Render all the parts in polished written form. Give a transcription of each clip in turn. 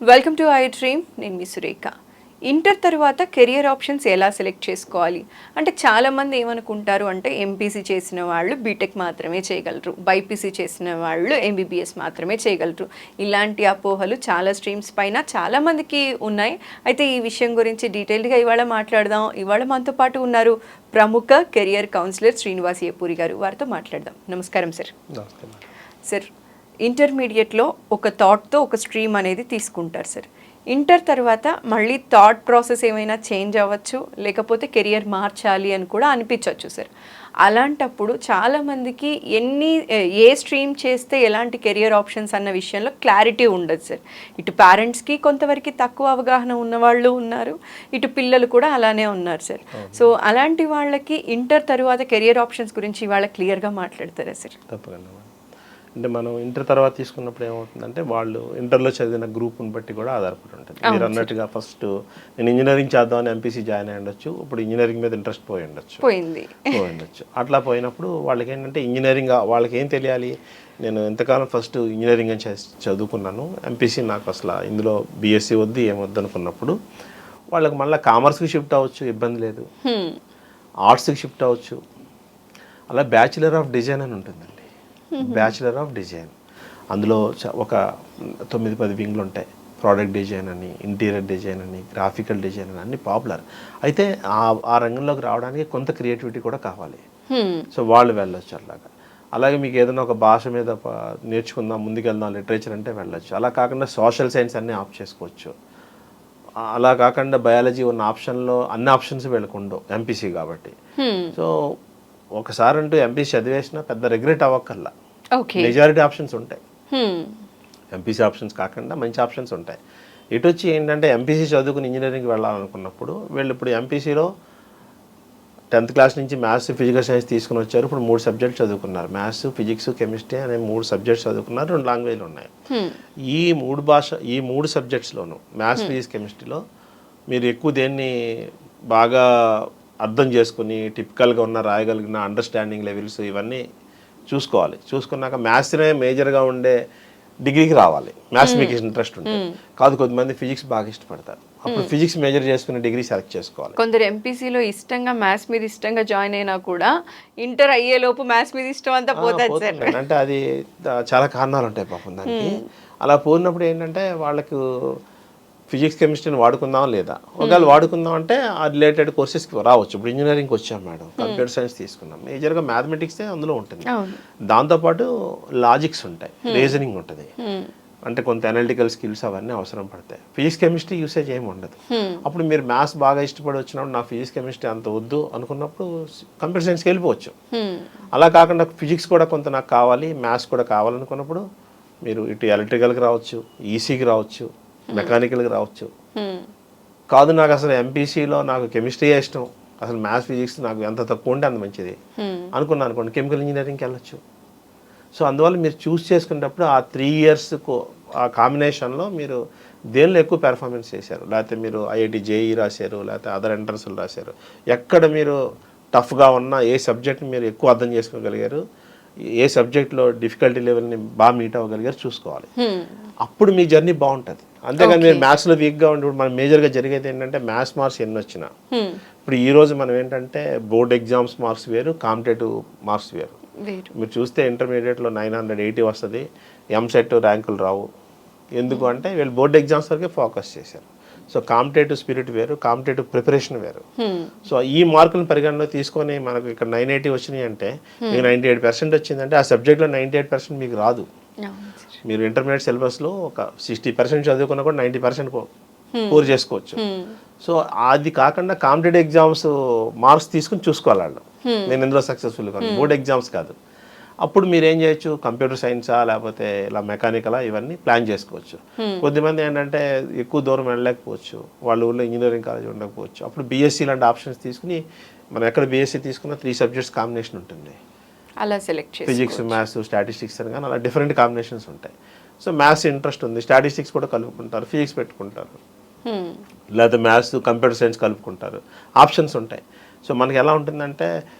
Welcome to I dream. నేను మీ Surekha. Inter తర్వాత career options ఎలా సెలెక్ట్ చేసుకోవాలి అంటే చాలామంది ఏమనుకుంటారు అంటే ఎంపీసీ చేసిన వాళ్ళు బీటెక్ మాత్రమే చేయగలరు, బైపీసీ చేసిన వాళ్ళు ఎంబీబీఎస్ మాత్రమే చేయగలరు. ఇలాంటి అపోహలు చాలా స్ట్రీమ్స్ పైన చాలామందికి ఉన్నాయి. అయితే ఈ విషయం గురించి డీటెయిల్డ్గా ఇవాళ మాట్లాడదాం. ఇవాళ మనతో పాటు ఉన్నారు ప్రముఖ కెరియర్ కౌన్సిలర్ శ్రీనివాస్ ఏపూరి గారు. వారితో మాట్లాడదాం. నమస్కారం సార్. సార్, ఇంటర్మీడియట్లో ఒక థాట్తో ఒక స్ట్రీమ్ అనేది తీసుకుంటారు సార్. ఇంటర్ తర్వాత మళ్ళీ థాట్ ప్రాసెస్ ఏమైనా చేంజ్ అవ్వచ్చు, లేకపోతే కెరియర్ మార్చాలి అని కూడా అనిపించవచ్చు సార్. అలాంటప్పుడు చాలామందికి ఏ స్ట్రీమ్ చేస్తే ఎలాంటి కెరియర్ ఆప్షన్స్ అన్న విషయంలో క్లారిటీ ఉండదు సార్. ఇటు పేరెంట్స్కి కొంతవరకు తక్కువ అవగాహన ఉన్నవాళ్ళు ఉన్నారు, ఇటు పిల్లలు కూడా అలానే ఉన్నారు సార్. సో అలాంటి వాళ్ళకి ఇంటర్ తర్వాత కెరియర్ ఆప్షన్స్ గురించి ఇవాళ క్లియర్గా మాట్లాడతారా సార్? తప్పకుండా. అంటే మనం ఇంటర్ తర్వాత తీసుకున్నప్పుడు ఏమవుతుందంటే వాళ్ళు ఇంటర్లో చదివిన గ్రూప్ని బట్టి కూడా ఆధారపడి ఉంటుంది. మీరు అన్నట్టుగా ఫస్ట్ నేను ఇంజనీరింగ్ చేద్దామని ఎంపీసీ జాయిన్ అయ్యి ఉండొచ్చు, ఇప్పుడు ఇంజనీరింగ్ మీద ఇంట్రెస్ట్ పోయి ఉండొచ్చు. అట్లా పోయినప్పుడు వాళ్ళకి ఏంటంటే ఇంజనీరింగ్ వాళ్ళకి ఏం తెలియాలి, నేను ఎంతకాలం ఫస్ట్ ఇంజనీరింగ్ అని చదువుకున్నాను, ఎంపీసీ నాకు అసలు ఇందులో బీఎస్సీ వద్దు ఏమొద్దు అనుకున్నప్పుడు వాళ్ళకి మళ్ళీ కామర్స్కి షిఫ్ట్ అవ్వచ్చు, ఇబ్బంది లేదు, ఆర్ట్స్కి షిఫ్ట్ అవ్వచ్చు. అలా బ్యాచిలర్ ఆఫ్ డిజైన్ అని ఉంటుందండి. బ్యాచిలర్ ఆఫ్ డిజైన్ అందులో ఒక 9-10 వింగ్లు ఉంటాయి. ప్రోడక్ట్ డిజైన్ అని, ఇంటీరియర్ డిజైన్ అని, గ్రాఫికల్ డిజైన్ అని అన్ని పాపులర్. అయితే ఆ రంగంలోకి రావడానికి కొంత క్రియేటివిటీ కూడా కావాలి. సో వాళ్ళు వెళ్ళొచ్చు. అలాగే మీకు ఏదైనా ఒక భాష మీద నేర్చుకుందాం, ముందుకెళ్దాం, లిటరేచర్ అంటే వెళ్ళొచ్చు. అలా కాకుండా సోషల్ సైన్స్ అన్నీ ఆఫ్ చేసుకోవచ్చు. అలా కాకుండా బయాలజీ ఉన్న ఆప్షన్లో అన్ని ఆప్షన్స్ వెళ్ళకుండా ఎంపీసీ కాబట్టి. సో ఒకసారి అంటూ ఎంపీసీ చదివేసినా పెద్ద రిగ్రెట్ అవ్వక్కర్లా. మెజారిటీ ఆప్షన్స్ ఉంటాయి. ఎంపీసీ ఆప్షన్స్ కాకుండా మంచి ఆప్షన్స్ ఉంటాయి. ఇటు వచ్చి ఏంటంటే ఎంపీసీ చదువుకుని ఇంజనీరింగ్కి వెళ్ళాలనుకున్నప్పుడు వీళ్ళు ఇప్పుడు ఎంపీసీలో 10th క్లాస్ నుంచి మ్యాథ్స్, ఫిజికల్ సైన్స్ తీసుకుని వచ్చారు. ఇప్పుడు 3 సబ్జెక్ట్స్ చదువుకున్నారు. మ్యాథ్స్, ఫిజిక్స్, కెమిస్ట్రీ అనే 3 సబ్జెక్ట్స్ చదువుకున్నారు. 2 లాంగ్వేజ్లు ఉన్నాయి. ఈ 3 సబ్జెక్ట్స్లోనూ మ్యాథ్స్, ఫిజిక్స్, కెమిస్ట్రీలో మీరు ఎక్కువ దేన్ని బాగా అర్థం చేసుకుని టిపికల్గా ఉన్న రాయగలిగిన అండర్స్టాండింగ్ లెవెల్స్ ఇవన్నీ చూసుకోవాలి. చూసుకున్నాక మ్యాథ్స్నే మేజర్గా ఉండే డిగ్రీకి రావాలి. మ్యాథ్స్ మీకు ఇంట్రెస్ట్ ఉంటుంది కాదు. కొంతమంది ఫిజిక్స్ బాగా ఇష్టపడతారు, అప్పుడు ఫిజిక్స్ మేజర్ చేసుకునే డిగ్రీ సెలెక్ట్ చేసుకోవాలి. కొందరు ఎంపీసీలో ఇష్టంగా మ్యాథ్స్ మీద ఇష్టంగా జాయిన్ అయినా కూడా ఇంటర్ అయ్యేలోపు మ్యాథ్స్ మీద ఇష్టం అంతా పోతుంది. అంటే అది చాలా కారణాలు ఉంటాయి పాపం దానికి. అలా పోయినప్పుడు ఏంటంటే వాళ్ళకు ఫిజిక్స్, కెమిస్ట్రీని వాడుకుందాం లేదా, ఒకవేళ వాడుకుందాం అంటే ఆ రిలేటెడ్ కోర్సెస్కి రావచ్చు. ఇప్పుడు ఇంజనీరింగ్కి వచ్చాం మేడం, కంప్యూటర్ సైన్స్ తీసుకున్నాం, మేజర్గా మ్యాథమెటిక్సే అందులో ఉంటుంది. దాంతోపాటు లాజిక్స్ ఉంటాయి, రీజనింగ్ ఉంటుంది, అంటే కొంత అనలిటికల్ స్కిల్స్ అవన్నీ అవసరం పడతాయి. ఫిజిక్స్, కెమిస్ట్రీ యూసేజ్ ఏమి ఉండదు. అప్పుడు మీరు మ్యాథ్స్ బాగా ఇష్టపడి వచ్చినప్పుడు నాకు ఫిజిక్స్, కెమిస్ట్రీ అంత వద్దు అనుకున్నప్పుడు కంప్యూటర్ సైన్స్కి వెళ్ళిపోవచ్చు. అలా కాకుండా ఫిజిక్స్ కూడా కొంత నాకు కావాలి, మ్యాథ్స్ కూడా కావాలనుకున్నప్పుడు మీరు ఇటు ఎలక్ట్రికల్కి రావచ్చు, ఈసీకి రావచ్చు, మెకానికల్కి రావచ్చు. కాదు నాకు అసలు ఎంపీసీలో నాకు కెమిస్ట్రీ ఇష్టం, అసలు మ్యాథ్స్, ఫిజిక్స్ నాకు ఎంత తక్కువ ఉంటే అంత మంచిది అనుకున్నాను అనుకోండి, కెమికల్ ఇంజనీరింగ్కి వెళ్ళొచ్చు. సో అందువల్ల మీరు చూస్ చేసుకునేటప్పుడు ఆ 3 years ఆ కాంబినేషన్లో మీరు దేనిలో ఎక్కువ పెర్ఫార్మెన్స్ చేశారు, లేకపోతే మీరు ఐఐటి జేఈ రాశారు, లేకపోతే అదర్ ఎంట్రన్స్లు రాశారు, ఎక్కడ మీరు టఫ్గా ఉన్న ఏ సబ్జెక్ట్ని మీరు ఎక్కువ అర్థం చేసుకోగలిగారు, ఏ సబ్జెక్ట్లో డిఫికల్టీ లెవెల్ని బాగా మీట్ అవ్వగలిగారు చూసుకోవాలి. అప్పుడు మీ జర్నీ బాగుంటుంది. అంతేగాని మీరు మ్యాథ్స్లో వీక్గా ఉండి మన మేజర్గా జరిగేది ఏంటంటే మ్యాథ్స్ మార్క్స్ ఎన్ని వచ్చినా, ఇప్పుడు ఈరోజు మనం ఏంటంటే బోర్డ్ ఎగ్జామ్స్ మార్క్స్ వేరు, కాంపిటేటివ్ మార్క్స్ వేరు. మీరు చూస్తే ఇంటర్మీడియట్లో 980 వస్తుంది, ఎంసెట్ ర్యాంకులు రావు. ఎందుకు అంటే వీళ్ళు బోర్డ్ ఎగ్జామ్స్ వరకే ఫోకస్ చేశారు. సో కాంపిటేటివ్ స్పిరిట్ వేరు, కాంపిటేటివ్ ప్రిపరేషన్ వేరు. సో ఈ మార్కులను పరిగణలో తీసుకొని మనకు ఇక్కడ 980 వచ్చినాయి అంటే మీకు 98% వచ్చిందంటే ఆ సబ్జెక్ట్లో 98% మీకు రాదు. మీరు ఇంటర్మీడియట్ సిలబస్లో ఒక 60% చదువుకున్నా కూడా 90% పూర్తి చేసుకోవచ్చు. సో అది కాకుండా కాంపిటేటివ్ ఎగ్జామ్స్ మార్క్స్ తీసుకుని చూసుకోవాలి వాళ్ళు, నేను ఎందులో సక్సెస్ఫుల్ కాదు, బోర్డ్ ఎగ్జామ్స్ కాదు. అప్పుడు మీరు ఏం చేయొచ్చు, కంప్యూటర్ సైన్సా లేకపోతే ఇలా మెకానికలా ఇవన్నీ ప్లాన్ చేసుకోవచ్చు. కొద్దిమంది ఏంటంటే ఎక్కువ దూరం వెళ్ళలేకపోవచ్చు, వాళ్ళ ఊళ్ళో ఇంజనీరింగ్ కాలేజ్ ఉండకపోవచ్చు, అప్పుడు బీఎస్సీ లాంటి ఆప్షన్స్ తీసుకుని మనం ఎక్కడ బీఎస్సీ తీసుకున్న 3 సబ్జెక్ట్స్ కాంబినేషన్ ఉంటుంది. అలా సెలెక్ట్ చేసి ఫిజిక్స్, మ్యాథ్స్, స్టాటిస్టిక్స్ అని కానీ అలా డిఫరెంట్ కాంబినేషన్స్ ఉంటాయి. సో మ్యాథ్స్ ఇంట్రెస్ట్ ఉంది, స్టాటిస్టిక్స్ కూడా కలుపుకుంటారు, ఫిజిక్స్ పెట్టుకుంటారు, లేకపోతే మ్యాథ్స్, కంప్యూటర్ సైన్స్ కలుపుకుంటారు, ఆప్షన్స్ ఉంటాయి. సో మనకి ఎలా ఉంటుందంటే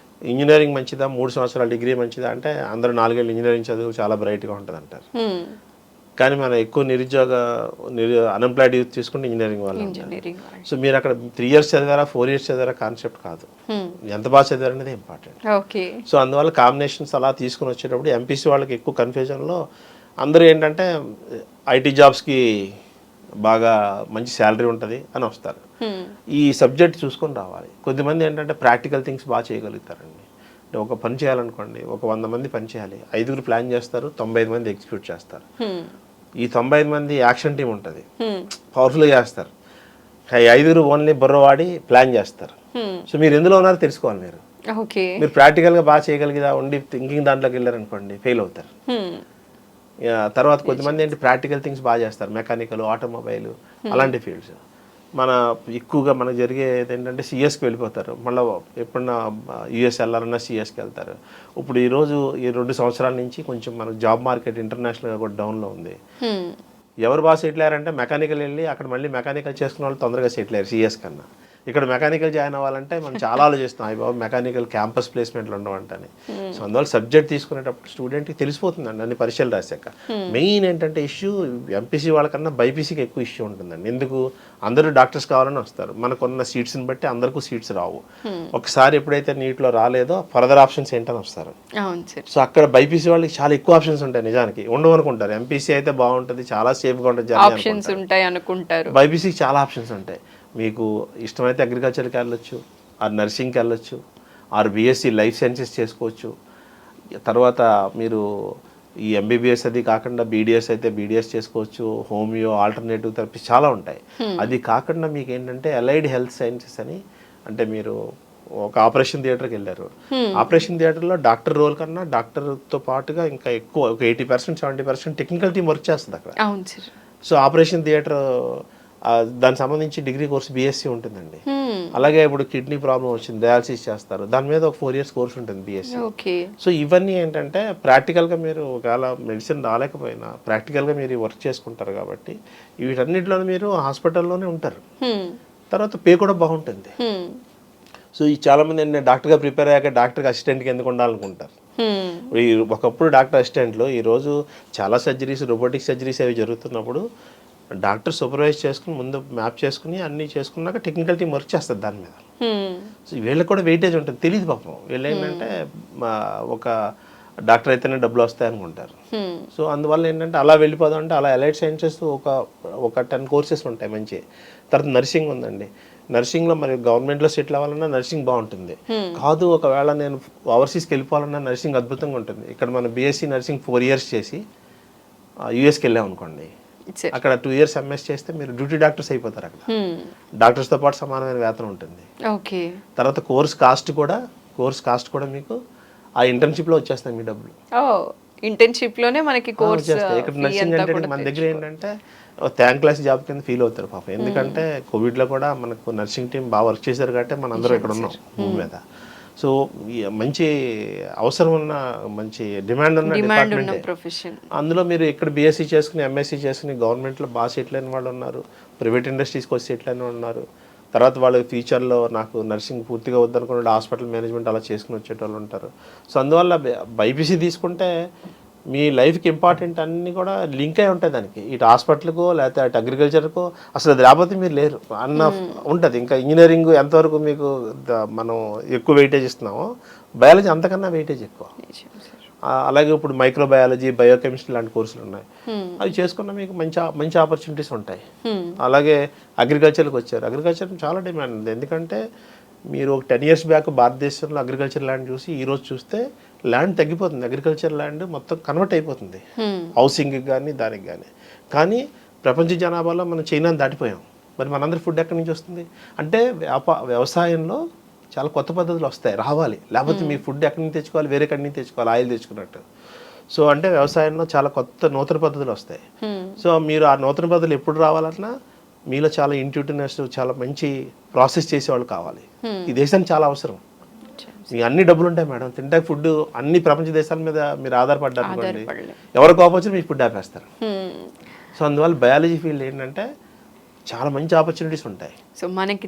ఇంజనీరింగ్ మంచిదా, 3 సంవత్సరాల డిగ్రీ మంచిదా అంటే అందరూ 4 ఏళ్ళు ఇంజనీరింగ్ చదువు చాలా బ్రైట్గా ఉంటుంది అంటారు. కానీ మనం ఎక్కువ అన్ఎంప్లాయిడ్ యూత్ తీసుకుంటే ఇంజనీరింగ్ వాళ్ళు ఉంటారు. ఇంజనీరింగ్ సో మీరు అక్కడ 3 years చదివారా 4 years చదివారా కాన్సెప్ట్ కాదు, ఎంత బాగా చదివారు అనేది ఇంపార్టెంట్. ఓకే. సో అందువల్ల కాంబినేషన్స్ అలా తీసుకుని వచ్చేటప్పుడు ఎంపీసీ వాళ్ళకి ఎక్కువ కన్ఫ్యూజన్లో అందరూ ఏంటంటే ఐటీ జాబ్స్కి బాగా మంచి శాలరీ ఉంటుంది అని వస్తారు. ఈ సబ్జెక్ట్ చూసుకొని రావాలి. కొద్దిమంది ఏంటంటే ప్రాక్టికల్ థింగ్స్ బాగా చేయగలుగుతారండి. అంటే ఒక పని చేయాలనుకోండి, ఒక 100 మంది పని చేయాలి, 5 ప్లాన్ చేస్తారు, 95 మంది ఎగ్జిక్యూట్ చేస్తారు. ఈ 95 మంది యాక్షన్ టీం ఉంటుంది, పవర్ఫుల్గా చేస్తారు. ఈ 5 ఓన్లీ బుర్రవాడి ప్లాన్ చేస్తారు. సో మీరు ఎందులో ఉన్నారో తెలుసుకోవాలి. మీరు ప్రాక్టికల్గా బాగా చేయగలిగిదా ఉండి థింకింగ్ దాంట్లోకి వెళ్ళారనుకోండి ఫెయిల్ అవుతారు. తర్వాత కొద్దిమంది ఏంటి ప్రాక్టికల్ థింగ్స్ బాగా చేస్తారు, మెకానికల్, ఆటోమొబైల్ అలాంటి ఫీల్డ్స్. ఎక్కువగా మనకు జరిగేది ఏంటంటే సిఎస్కి వెళ్ళిపోతారు, మళ్ళీ ఎప్పుడన్నా యూఎస్ వెళ్ళాలన్నా సిఎస్కి వెళ్తారు. ఇప్పుడు ఈ 2 సంవత్సరాల నుంచి కొంచెం మన జాబ్ మార్కెట్ ఇంటర్నేషనల్గా కూడా డౌన్లో ఉంది. ఎవరు బాగా సెటిల్ అయ్యారంటే మెకానికల్ వెళ్ళి అక్కడ మళ్ళీ మెకానికల్ చేసుకున్న వాళ్ళు తొందరగా సెటిల్ అయ్యారు సిఎస్ కన్నా. ఇక్కడ మెకానికల్ జాయిన్ అవ్వాలంటే మనం చాలా ఆలోచిస్తాం, అయ్యి బాబు మెకానికల్ క్యాంపస్ ప్లేస్మెంట్లు ఉండవంటని. సో అందువల్ల సబ్జెక్ట్ తీసుకునేటప్పుడు స్టూడెంట్కి తెలిసిపోతుందండి అన్ని పరీక్షలు రాశాక. మెయిన్ ఏంటంటే ఇష్యూ ఎంపీసీ వాళ్ళకన్నా బైపీసీకి ఎక్కువ ఇష్యూ ఉంటుందండి. ఎందుకు, అందరూ డాక్టర్స్ కావాలని వస్తారు, మనకున్న సీట్స్ని బట్టి అందరికీ సీట్స్ రావు. ఒకసారి ఎప్పుడైతే నీట్లో రాలేదో ఫర్దర్ ఆప్షన్స్ ఏంటని వస్తారు. సో అక్కడ బైపీసీ వాళ్ళకి చాలా ఎక్కువ ఆప్షన్స్ ఉంటాయి, నిజానికి ఉండవు అనుకుంటారు. ఎంపీసీ అయితే బాగుంటుంది, చాలా సేఫ్గా ఉంటుంది, బైపీసీకి చాలా ఆప్షన్స్ ఉంటాయి. మీకు ఇష్టమైతే అగ్రికల్చర్కి వెళ్ళొచ్చు, ఆర్ నర్సింగ్కి వెళ్ళొచ్చు, ఆర్ బీఎస్సీ లైఫ్ సైన్సెస్ చేసుకోవచ్చు. తర్వాత మీరు ఈ ఎంబీబీఎస్ అది కాకుండా బీడీఎస్ అయితే బీడీఎస్ చేసుకోవచ్చు, హోమియో, ఆల్టర్నేటివ్ థెరపీ చాలా ఉంటాయి. అది కాకుండా మీకు ఏంటంటే అలైడ్ హెల్త్ సైన్సెస్ అని, అంటే మీరు ఒక ఆపరేషన్ థియేటర్కి వెళ్ళారు, ఆపరేషన్ థియేటర్లో డాక్టర్ రోల్ కన్నా డాక్టర్తో పాటుగా ఇంకా ఎక్కువ ఒక 80% 70% టెక్నికల్ టీం వర్క్ చేస్తుంది అక్కడ. సో ఆపరేషన్ థియేటర్ దానికి సంబంధించి డిగ్రీ కోర్స్ బీఎస్సీ ఉంటుందండి. అలాగే ఇప్పుడు కిడ్నీ ప్రాబ్లం వచ్చింది, డయాలసిస్ చేస్తారు, దాని మీద ఒక 4 years కోర్స్ ఉంటుంది బీఎస్సీ. సో ఇవన్నీ ఏంటంటే ప్రాక్టికల్గా మీరు ఒకవేళ మెడిసిన్ రాలేకపోయినా ప్రాక్టికల్గా మీరు వర్క్ చేసుకుంటారు కాబట్టి వీటన్నిటిలో మీరు హాస్పిటల్లోనే ఉంటారు. తర్వాత పే కూడా బాగుంటుంది. సో ఈ చాలామంది ఏంటంటే డాక్టర్గా ప్రిపేర్ అయ్యాక డాక్టర్కి అసిస్టెంట్కి ఎందుకు ఉండాలనుకుంటారు. ఒకప్పుడు డాక్టర్ అసిస్టెంట్లు, ఈరోజు చాలా సర్జరీస్, రోబోటిక్ సర్జరీస్ అవి జరుగుతున్నప్పుడు డాక్టర్ సూపర్వైజ్ చేసుకుని ముందు మ్యాప్ చేసుకుని అన్నీ చేసుకున్నాక టెక్నికల్ టీం వర్క్ చేస్తుంది దాని మీద. సో వీళ్ళకి కూడా వెయిటేజ్ ఉంటుంది, తెలియదు పాపం. వీళ్ళు ఏంటంటే ఒక డాక్టర్ అయితేనే డబ్బులు వస్తాయి అనుకుంటారు. సో అందువల్ల ఏంటంటే అలా వెళ్ళిపోదాం అంటే అలా అలైడ్ సైన్సెస్ ఒక 10 కోర్సెస్ ఉంటాయి మంచి. తర్వాత నర్సింగ్ ఉందండి, నర్సింగ్లో మరి గవర్నమెంట్లో సెటిల్ అవ్వాలన్నా నర్సింగ్ బాగుంటుంది. కాదు ఒకవేళ నేను ఓవర్సీస్కి వెళ్ళిపోవాలన్నా నర్సింగ్ అద్భుతంగా ఉంటుంది. ఇక్కడ మనం బీఎస్సీ నర్సింగ్ 4 years చేసి యూఎస్కి వెళ్ళాం అనుకోండి, అక్కడ 2 years ఎంఎస్ చేస్తే మీరు డ్యూటీ డాక్టర్స్ అయిపోతారు. అక్కడ డాక్టర్స్తో పాటు సమానమైన వేతనం ఉంటుంది. తర్వాత కోర్స్ కాస్ట్ కూడా మీకు ఆ ఇంటర్న్షిప్లో వచ్చేస్తాయి మీ డబ్బులు. ఇంటర్న్షిప్లోనే మనకి కోర్స్. ఇక్కడ నర్సింగ్ అంటే మన దగ్గర ఏంటంటే థ్యాంక్ క్లాస్ జాబ్ కింద ఫీల్ అవుతారు పాప. ఎందుకంటే కోవిడ్లో కూడా మనకు నర్సింగ్ టీం బాగా వర్క్ చేశారు కాబట్టి మన అందరం ఇక్కడ ఉన్నాం భూమి మీద. సో మంచి అవసరం ఉన్న, మంచి డిమాండ్ ఉన్న డిపార్ట్మెంట్. అందులో మీరు ఇక్కడ బీఎస్సీ చేసుకుని ఎంఎస్సీ చేసుకుని గవర్నమెంట్లో బాగా సెటిల్ అయిన వాళ్ళు ఉన్నారు, ప్రైవేట్ ఇండస్ట్రీస్కి వచ్చి సెటిల్ అయిన వాళ్ళు ఉన్నారు. తర్వాత వాళ్ళు ఫ్యూచర్లో నాకు నర్సింగ్ పూర్తిగా వద్దనుకున్న హాస్పిటల్ మేనేజ్మెంట్ అలా చేసుకుని వచ్చేటోళ్ళు ఉంటారు. సో అందువల్ల బైపీసీ తీసుకుంటే మీ లైఫ్కి ఇంపార్టెంట్ అన్నీ కూడా లింక్ అయి ఉంటాయి దానికి. ఇటు హాస్పిటల్కో లేకపోతే అటు అగ్రికల్చర్కో అసలు అది రాకపోతే మీరు లేరు అన్న ఉంటుంది. ఇంకా ఇంజనీరింగ్ ఎంతవరకు మీకు మనం ఎక్కువ వెయిటేజ్ ఇస్తున్నామో బయాలజీ అంతకన్నా వెయిటేజ్ ఎక్కువ. అలాగే ఇప్పుడు మైక్రోబయాలజీ, బయోకెమిస్ట్రీ లాంటి కోర్సులు ఉన్నాయి, అవి చేసుకున్న మీకు మంచి ఆపర్చునిటీస్ ఉంటాయి. అలాగే అగ్రికల్చర్కి వచ్చారు, అగ్రికల్చర్ చాలా డిమాండ్ ఉంది. ఎందుకంటే మీరు ఒక 10 years బ్యాక్ భారతదేశంలో అగ్రికల్చర్ ల్యాండ్ చూసి ఈరోజు చూస్తే ల్యాండ్ తగ్గిపోతుంది, అగ్రికల్చర్ ల్యాండ్ మొత్తం కన్వర్ట్ అయిపోతుంది హౌసింగ్కి కానీ దానికి కానీ ప్రపంచ జనాభాలో మనం చైనాని దాటిపోయాం. మరి మనందరి ఫుడ్ ఎక్కడి నుంచి వస్తుంది అంటే వ్యవసాయంలో చాలా కొత్త పద్ధతులు వస్తాయి, రావాలి. లేకపోతే మీ ఫుడ్ ఎక్కడి నుంచి తెచ్చుకోవాలి, వేరే ఎక్కడి నుంచి తెచ్చుకోవాలి, ఆయిల్ తెచ్చుకున్నట్టు. సో అంటే వ్యవసాయంలో చాలా నూతన పద్ధతులు వస్తాయి. సో మీరు ఆ నూతన పద్ధతులు ఎప్పుడు రావాలన్నా మీలో చాలా ఇంట్యూటివ్నెస్, చాలా మంచి ప్రాసెస్ చేసేవాళ్ళు కావాలి. ఈ దేశానికి చాలా అవసరం. మీకు అన్ని డబ్బులు ఉంటాయి మేడం, తింటాక ఫుడ్ అన్ని ప్రపంచ దేశాల మీద మీరు ఆధారపడ్డారు అనుకోండి, ఎవరు కోపొచ్చి మీ ఫుడ్ ఆపేస్తారు. సో అందువల్ల బయాలజీ ఫీల్డ్ ఏంటంటే చాలా మంచి ఆపర్చునిటీస్ ఉంటాయి. సో మనకి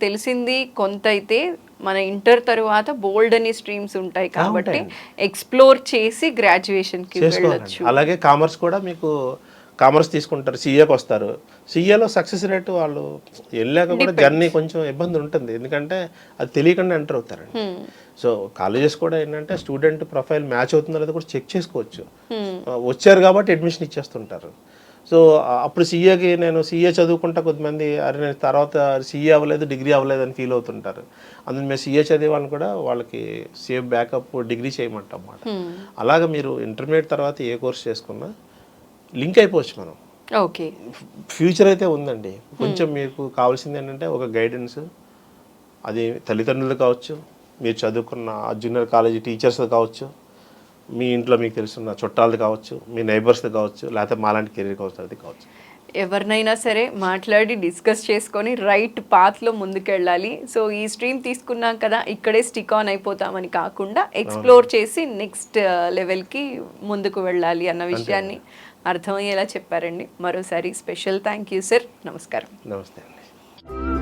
తెలిసింది కొంత అయితే మన ఇంటర్ తరువాత బోల్డ్ అని స్ట్రీమ్స్ ఉంటాయి కాబట్టి ఉంటాయండి. ఎక్స్ప్లోర్ చేసి గ్రాడ్యుయేషన్కి చేసుకోవాలండి. వెళ్ళొచ్చు. అలాగే కామర్స్ కూడా మీకు కామర్స్ తీసుకుంటారు, సీఏకి వస్తారు. సీఏలో సక్సెస్ రేట్ వాళ్ళు వెళ్ళాక కూడా జర్నీ కొంచెం ఇబ్బంది ఉంటుంది, ఎందుకంటే అది తెలియకుండా ఎంటర్ అవుతారండి. సో కాలేజెస్ కూడా ఏంటంటే స్టూడెంట్ ప్రొఫైల్ మ్యాచ్ అవుతుందో లేదో కూడా చెక్ చేసుకోవచ్చు. వచ్చారు కాబట్టి అడ్మిషన్ ఇచ్చేస్తుంటారు. సో అప్పుడు సీఏకి నేను సీఏ చదువుకుంటా కొద్దిమంది అరే నేను తర్వాత సీఏ అవ్వలేదు, డిగ్రీ అవ్వలేదు అని ఫీల్ అవుతుంటారు. అందులో మేము సీఏ చదివే వాళ్ళని కూడా వాళ్ళకి సేఫ్ బ్యాకప్ డిగ్రీ చేయమంటాం అన్నమాట. అలాగ మీరు ఇంటర్మీడియట్ తర్వాత ఏ కోర్స్ చేసుకున్నా లింక్ అయిపోవచ్చు మనం. ఓకే, ఫ్యూచర్ అయితే ఉందండి. కొంచెం మీకు కావాల్సింది ఏంటంటే ఒక గైడెన్స్, అది తల్లిదండ్రులు కావచ్చు, మీరు చదువుకున్న జూనియర్ కాలేజీ టీచర్స్ కావచ్చు, మీ ఇంట్లో మీకు తెలుసున్న చుట్టాలది కావచ్చు, మీ నైబర్స్ది కావచ్చు, లేకపోతే మాలాంటి కెరీర్ కౌన్సిలర్ది కావచ్చు. ఎవరినైనా సరే మాట్లాడి డిస్కస్ చేసుకొని రైట్ పాత్లో ముందుకెళ్ళాలి. సో ఈ స్ట్రీమ్ తీసుకున్నాం కదా ఇక్కడే స్టిక్ ఆన్ అయిపోతామని కాకుండా ఎక్స్ప్లోర్ చేసి నెక్స్ట్ లెవెల్కి ముందుకు వెళ్ళాలి అన్న విషయాన్ని అర్థమయ్యేలా చెప్పారండి. మరోసారి స్పెషల్ థ్యాంక్ యూ సార్. నమస్కారం. నమస్తే అండి.